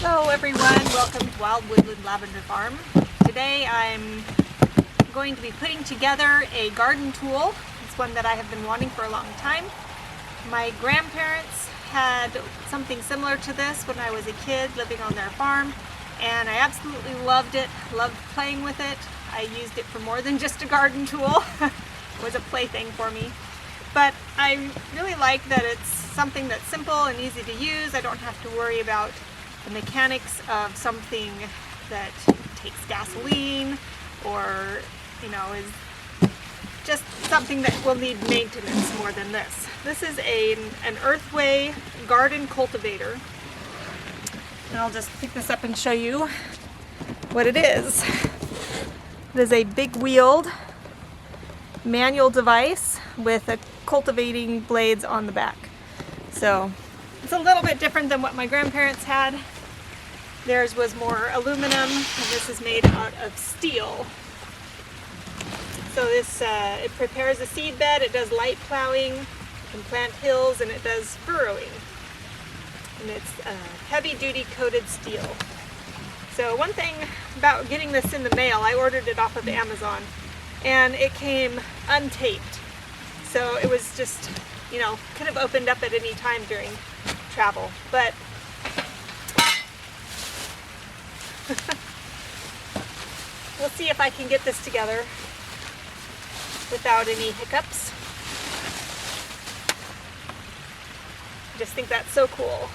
Hello everyone, welcome to Wild Woodland Lavender Farm. Today I'm going to be putting together a garden tool. It's one that I have been wanting for a long time. My grandparents had something similar to this when I was a kid living on their farm, and I absolutely loved it, loved playing with it. I used it for more than just a garden tool. It was a plaything for me. But I really like that it's something that's simple and easy to use. I don't have to worry about the mechanics of something that takes gasoline or, is just something that will need maintenance more than this. This is an Earthway garden cultivator. And I'll just pick this up and show you what it is. It is a big-wheeled manual device with a cultivating blades on the back. So it's a little bit different than what my grandparents had. Theirs was more aluminum, and this is made out of steel. So this it prepares a seed bed, it does light plowing, you can plant hills, and it does furrowing. And it's heavy-duty coated steel. So one thing about getting this in the mail, I ordered it off of Amazon, and it came untaped. So it was just, could have opened up at any time during travel. But we'll see if I can get this together without any hiccups. I just think that's so cool.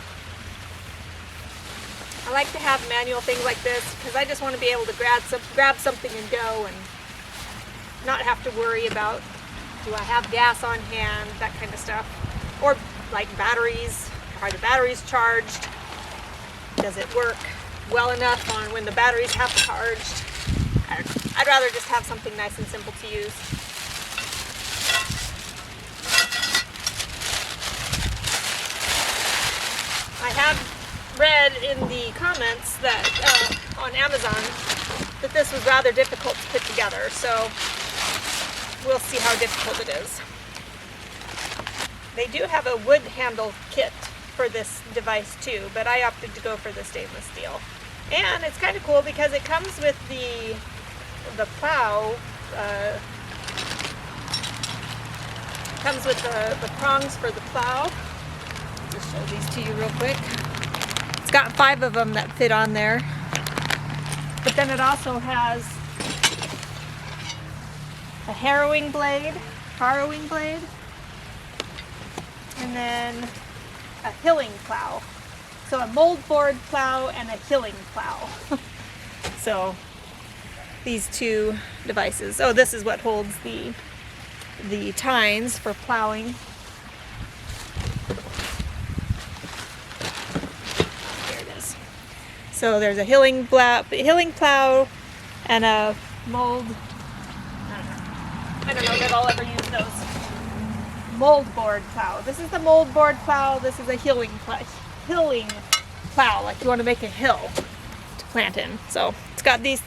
I like to have manual things like this because I just want to be able to grab something and go and not have to worry about, do I have gas on hand, that kind of stuff. Or like batteries, are the batteries charged? Does it work well enough on when the batteries have charged? I'd rather just have something nice and simple to use. I have read in the comments that on Amazon that this was rather difficult to put together, so we'll see how difficult it is. They do have a wood handle kit for this device too, but I opted to go for the stainless steel. And it's kind of cool because it comes with the plow, comes with the prongs for the plow. Just show these to you real quick. It's got 5 of them that fit on there. But then it also has a harrowing blade, and then a hilling plow. So a moldboard plow and a hilling plow. So these two devices. Oh, this is what holds the tines for plowing. Here it is. So there's a hilling plow and a mold. I don't know that I'll ever use those. Moldboard plow. This is the moldboard plow. This is a hilling plow, like you want to make a hill to plant in. So it's got these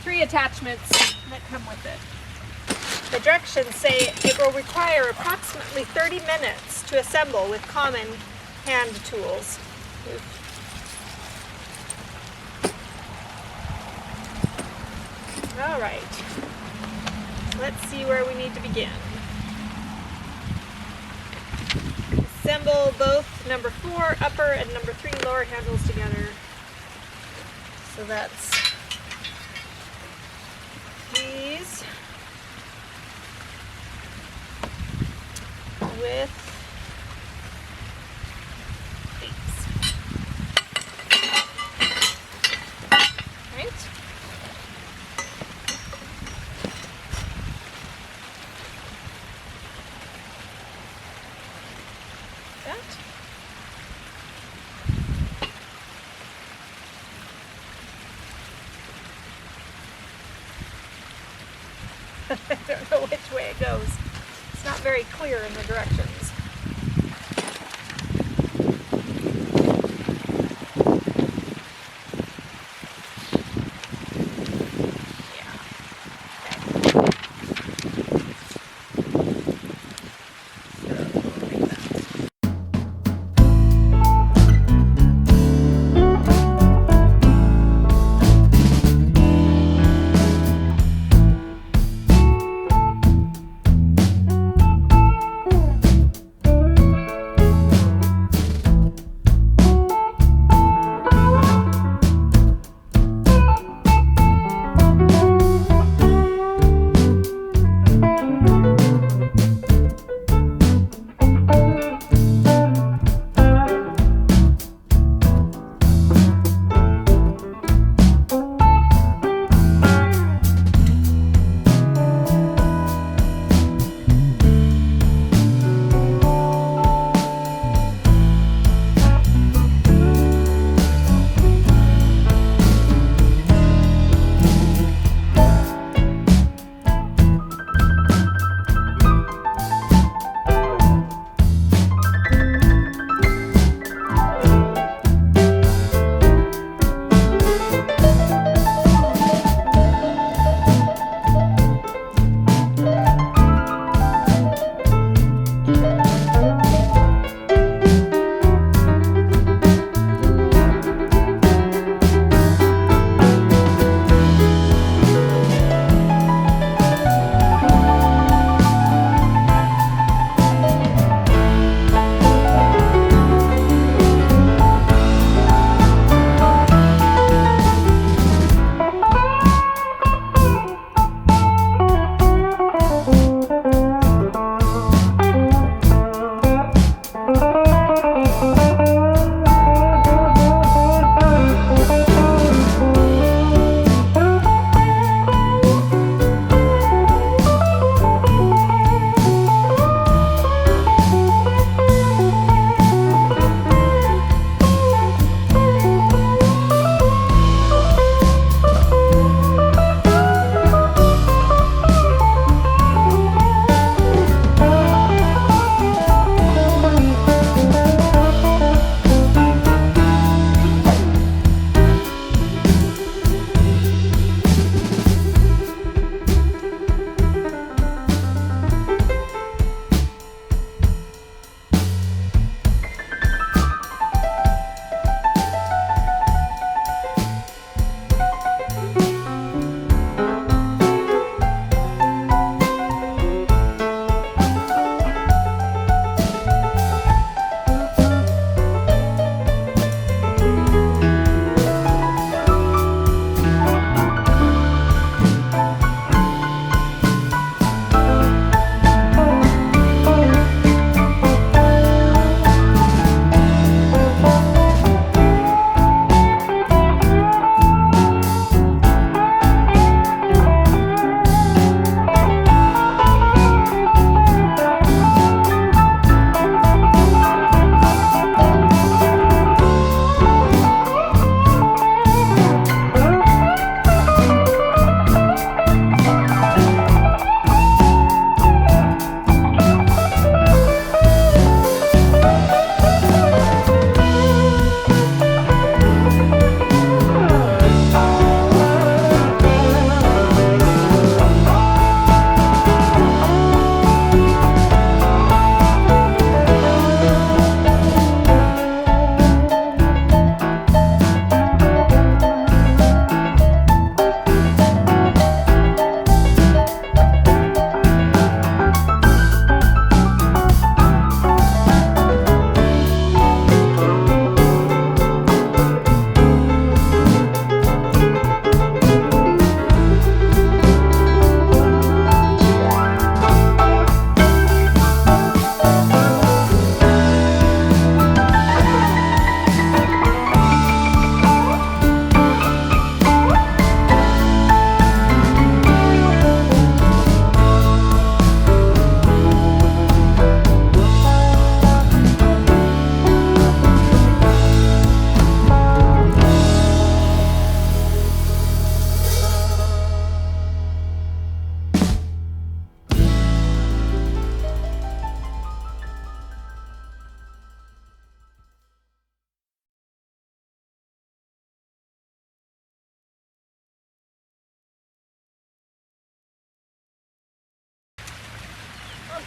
3 attachments that come with it. The directions say it will require approximately 30 minutes to assemble with common hand tools. All right. Let's see where we need to begin. Assemble both number 4 upper and number 3 lower handles together. So that's these with these. Right? I don't know which way it goes. It's not very clear in the directions.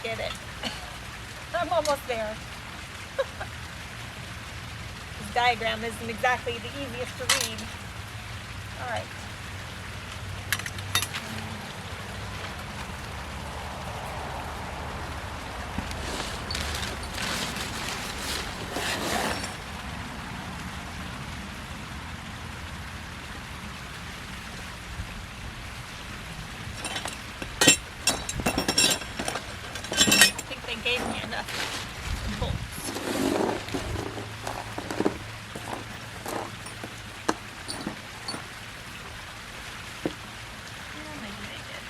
get it. I'm almost there. This diagram isn't exactly the easiest to read. All right. Gave me enough bolts. Yeah, maybe they did.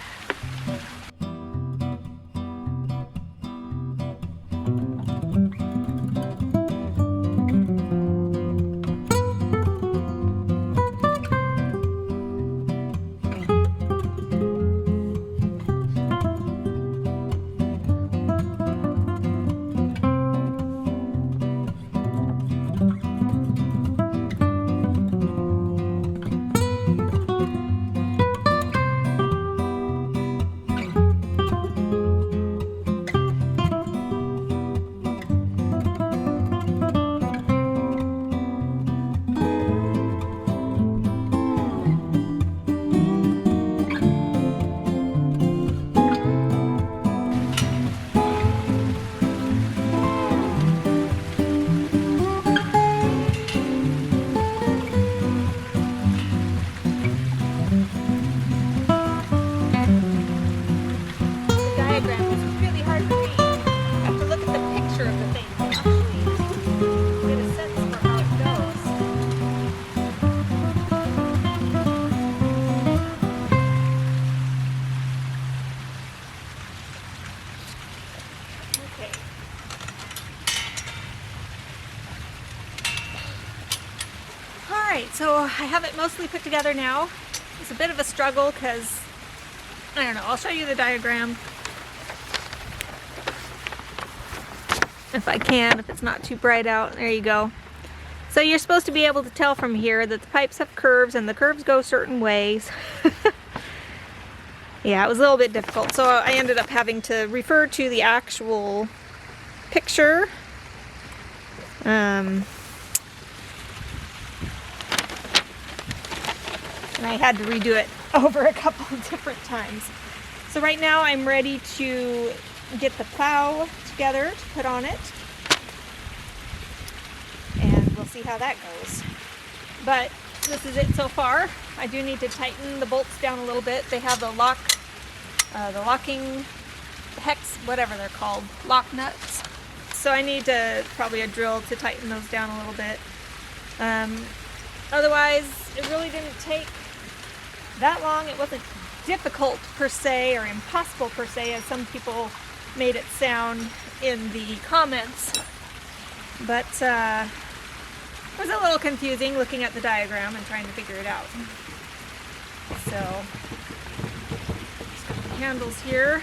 Alright, so I have it mostly put together now. It's a bit of a struggle because, I don't know, I'll show you the diagram if I can, if it's not too bright out. There you go. So you're supposed to be able to tell from here that the pipes have curves and the curves go certain ways. Yeah, it was a little bit difficult, so I ended up having to refer to the actual picture. And I had to redo it over a couple of different times. So right now I'm ready to get the plow together to put on it. And we'll see how that goes. But this is it so far. I do need to tighten the bolts down a little bit. They have the locking hex, whatever they're called, lock nuts. So I need probably a drill to tighten those down a little bit. Otherwise, it really didn't take that long. It wasn't difficult per se or impossible per se, as some people made it sound in the comments. But it was a little confusing looking at the diagram and trying to figure it out. So, just got the handles here.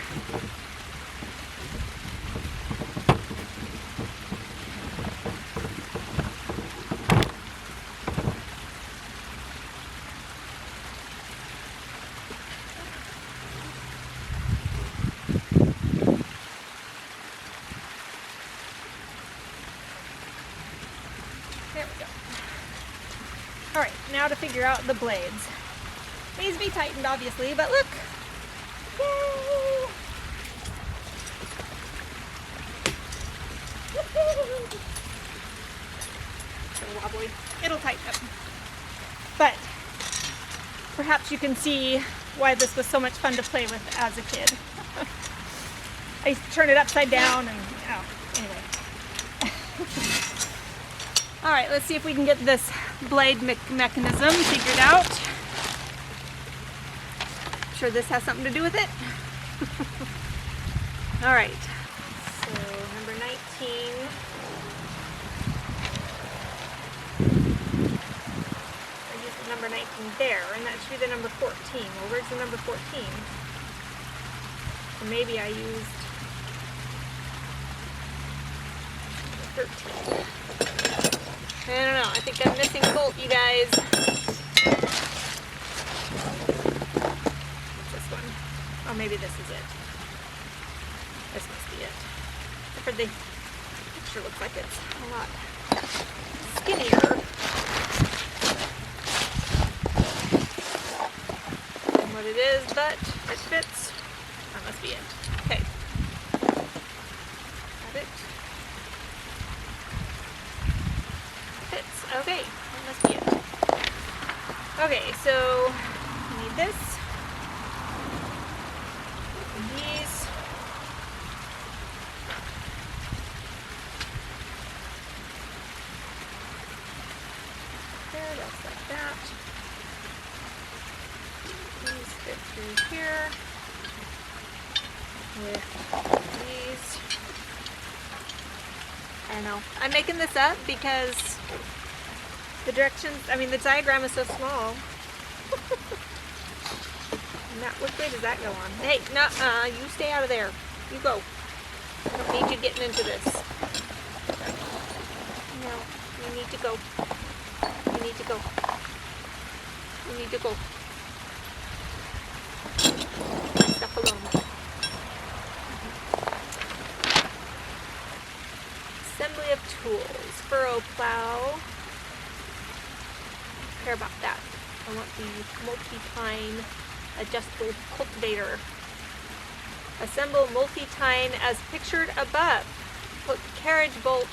There we go. Alright, now to figure out the blades. Needs to be tightened, obviously, but look! Yay! It's a little wobbly. It'll tighten up. But perhaps you can see why this was so much fun to play with as a kid. I used to turn it upside down and, oh, anyway. Alright, let's see if we can get this blade mechanism figured out. I'm sure this has something to do with it. Alright, so number 19. I used the number 19 there, and that should be the number 14. Well, where's the number 14? So maybe I used 13. I don't know, I think I'm missing a bolt, you guys. What's this one? Oh, maybe this is it. This must be it. Except for the picture looks like it's a lot skinnier than what it is, but it fits. That must be it. Okay. Got it. Fits. Okay. That must be it. Okay, so we need this. And these. There, that's like that. These fit through here. With these. I don't know. I'm making this up because the directions, the diagram is so small. Now, which way does that go on? Hey, no, you stay out of there. You go. I don't need you getting into this. No, you need to go. You need to go. You need to go. Leave my stuff alone. Assembly of tools. Furrow plow. Care about that. I want the multi-tine adjustable cultivator. Assemble multi-tine as pictured above. Put carriage bolt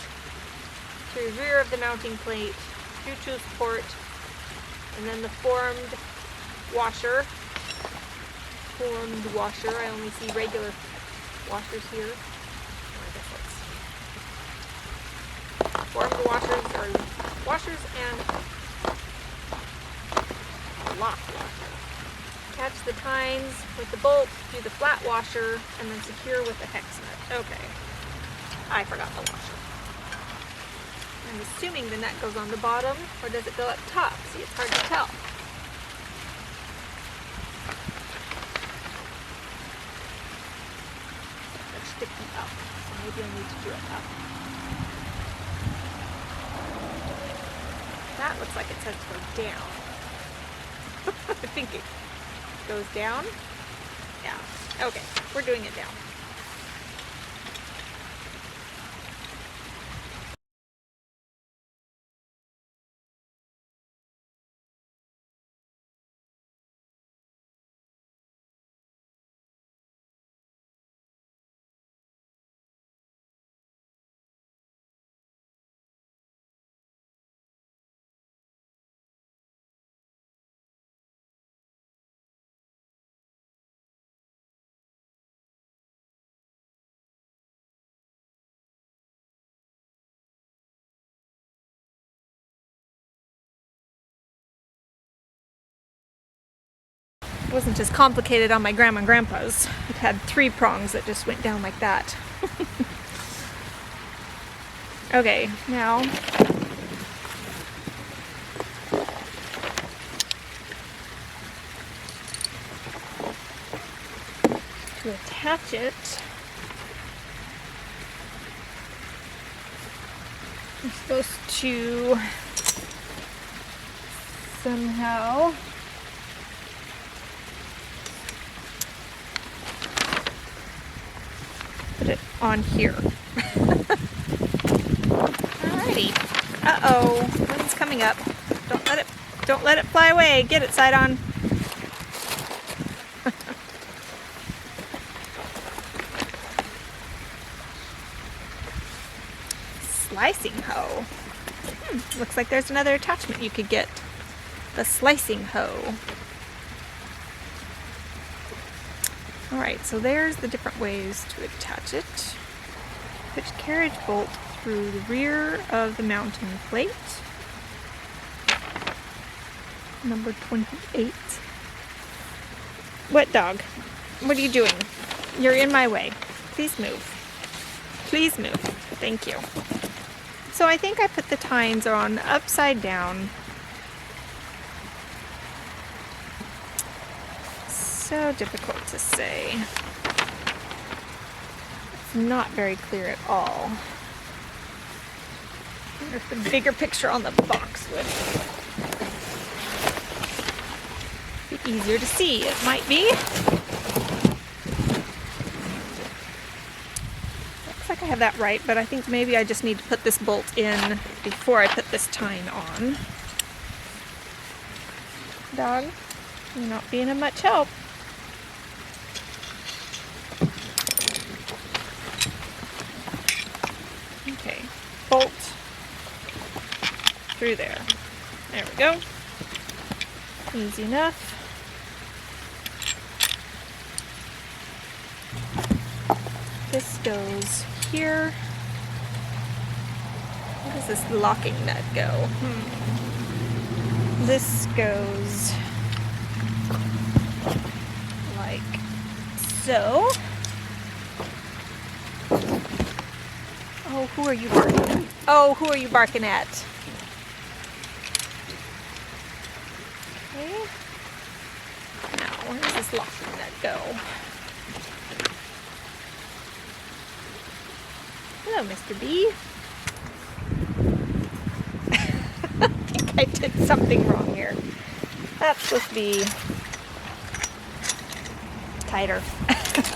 through rear of the mounting plate, true support, and then the formed washer. Formed washer. I only see regular washers here. I guess that's formed washers or washers and lock washer. Attach the tines with the bolt to the flat washer and then secure with a hex nut. Okay. I forgot the washer. I'm assuming the nut goes on the bottom, or does it go up top? See, it's hard to tell. They're sticking up, so maybe I'll need to do it up. That looks like it says go down. I think it goes down. Yeah. Okay, we're doing it down. It wasn't as complicated on my grandma and grandpa's. It had 3 prongs that just went down like that. Okay, now to attach it, I'm supposed to somehow put it on here. Alrighty. Uh-oh, wind's coming up. Don't let it fly away. Get it, Sidon. Slicing hoe. Looks like there's another attachment you could get. The slicing hoe. Alright, so there's the different ways to attach it. Put carriage bolt through the rear of the mounting plate. Number 28. What dog? What are you doing? You're in my way. Please move. Please move. Thank you. So I think I put the tines on upside down. So difficult to say. It's not very clear at all. I wonder if the bigger picture on the box would be easier to see. It might be. have that right, but I think maybe I just need to put this bolt in before I put this tine on. Dog, you're not being of much help. Okay, bolt through there. There we go. Easy enough. This goes here. Where does this locking nut go? This goes like so. Oh, who are you barking at? Oh, who are you barking at? Okay. Now, where does this locking nut go? Hello, Mr. B. I think I did something wrong here. That's supposed to be tighter.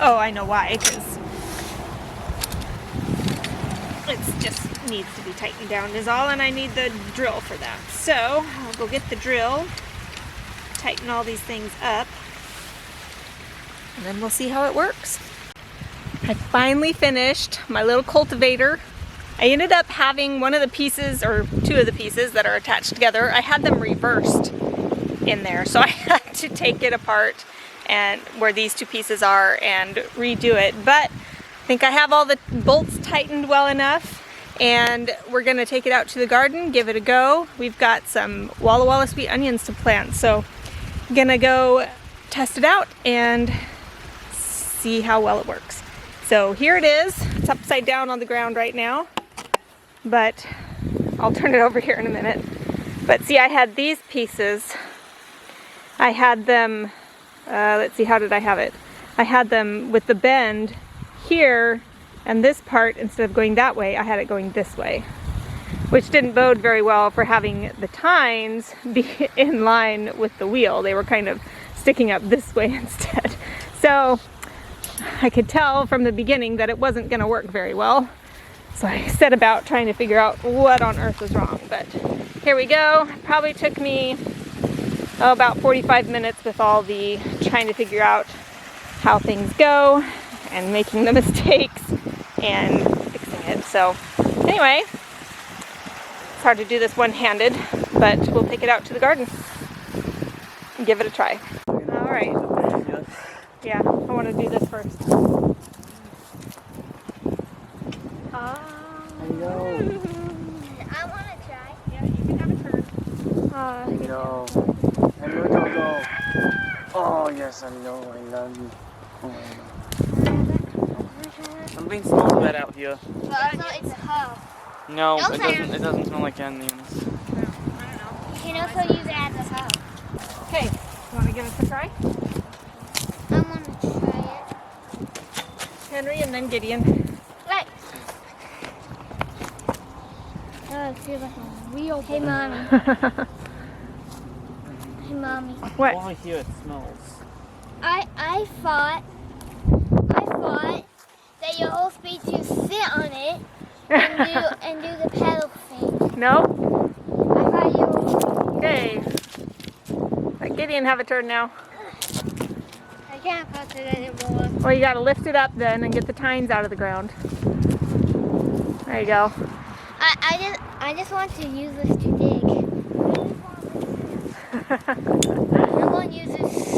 Oh, I know why, because it just needs to be tightened down is all, and I need the drill for that. So, I'll go get the drill, tighten all these things up, and then we'll see how it works. I finally finished my little cultivator. I ended up having one of the pieces, or two of the pieces that are attached together, I had them reversed in there. So I had to take it apart and where these two pieces are and redo it. But I think I have all the bolts tightened well enough, and we're gonna take it out to the garden, give it a go. We've got some Walla Walla sweet onions to plant. So I'm gonna go test it out and see how well it works. So here it is. It's upside down on the ground right now, but I'll turn it over here in a minute. But see, I had these pieces. I had them, let's see, how did I have it? I had them with the bend here, and this part, instead of going that way, I had it going this way, which didn't bode very well for having the tines be in line with the wheel. They were kind of sticking up this way instead. So I could tell from the beginning that it wasn't going to work very well. So I set about trying to figure out what on earth was wrong. But here we go. It probably took me about 45 minutes with all the trying to figure out how things go and making the mistakes and fixing it. So anyway, it's hard to do this one-handed, but we'll take it out to the garden and give it a try. All right. Yeah, I want to do this first. Hello. I want to try. Yeah, you can have a turn. Hello. Hello, Dodo. Oh, yes, hello. I love you. Oh. Something smells bad out here. Well, it's a hoe. No, No, it doesn't smell like onions. I don't know. You can also use it as a hoe. Okay, you want to give it a try? I want to try it. Henry and then Gideon. Right. Oh, it feels like a real. Hey, mommy. Hey, mommy. What? All I hear it smells. I thought that you're all supposed to sit on it and do the pedal thing. No? I thought you were. Okay. Let Gideon have a turn now. I can't press it anymore. Well, you got to lift it up then and get the tines out of the ground. There you go. I just want to use this to dig. I'm going to use this